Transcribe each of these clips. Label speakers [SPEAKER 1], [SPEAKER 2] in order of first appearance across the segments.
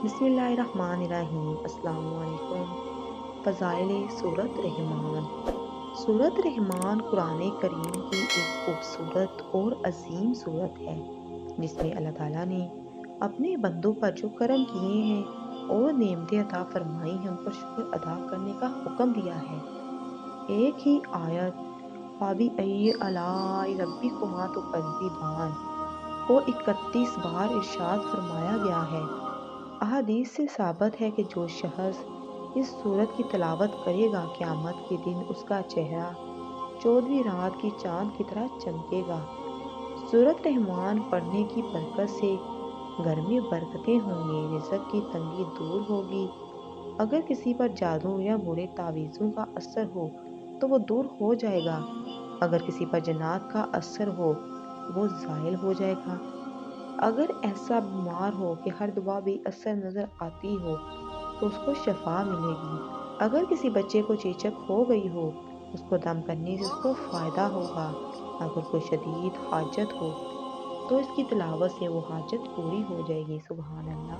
[SPEAKER 1] بسم اللہ الرحمن الرحیم۔ السلام علیکم۔ فضائل سورۃ رحمان۔ سورۃ رحمان قرآن کریم کی ایک خوبصورت اور عظیم سورت ہے جس میں اللہ تعالیٰ نے اپنے بندوں پر جو کرم کیے ہیں اور نعمتیں عطا فرمائی ہیں ان پر شکر ادا کرنے کا حکم دیا ہے۔ ایک ہی آیت فَبِأَيِّ آلَاءِ رَبِّكُمَا تُكَذِّبَانِ کو 31 بار ارشاد فرمایا گیا ہے۔ احادیث سے ثابت ہے کہ جو شخص اس سورت کی تلاوت کرے گا قیامت کے دن اس کا چہرہ 14ویں رات کی چاند کی طرح چمکے گا۔ سورت رحمان پڑھنے کی برکت سے گھر میں برکتیں ہوں گی، رزق کی تنگی دور ہوگی۔ اگر کسی پر جادو یا برے تعویذوں کا اثر ہو تو وہ دور ہو جائے گا۔ اگر کسی پر جنات کا اثر ہو وہ زائل ہو جائے گا۔ اگر ایسا بیمار ہو کہ ہر دعا بے اثر نظر آتی ہو تو اس کو شفا ملے گی۔ اگر کسی بچے کو چیچک ہو گئی ہو اس کو دم کرنے سے اس کو فائدہ ہوگا۔ اگر کوئی شدید حاجت ہو تو اس کی تلاوت سے وہ حاجت پوری ہو جائے گی۔ سبحان اللہ۔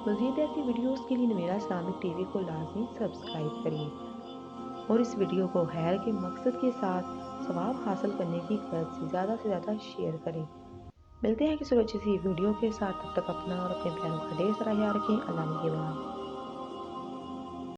[SPEAKER 1] مزید ایسی ویڈیوز کے لیے نویرہ اسلامک ٹی وی کو لازمی سبسکرائب کریں اور اس ویڈیو کو خیر کے مقصد کے ساتھ ثواب حاصل کرنے کی غرض سے زیادہ شیئر کریں۔ ملتے ہیں کسی اور اچھی سی ویڈیو کے ساتھ، تب تک اپنا اور اپنے پیاروں کا ڈھیر سارا خیال رکھیں۔ اللہ نگہبان۔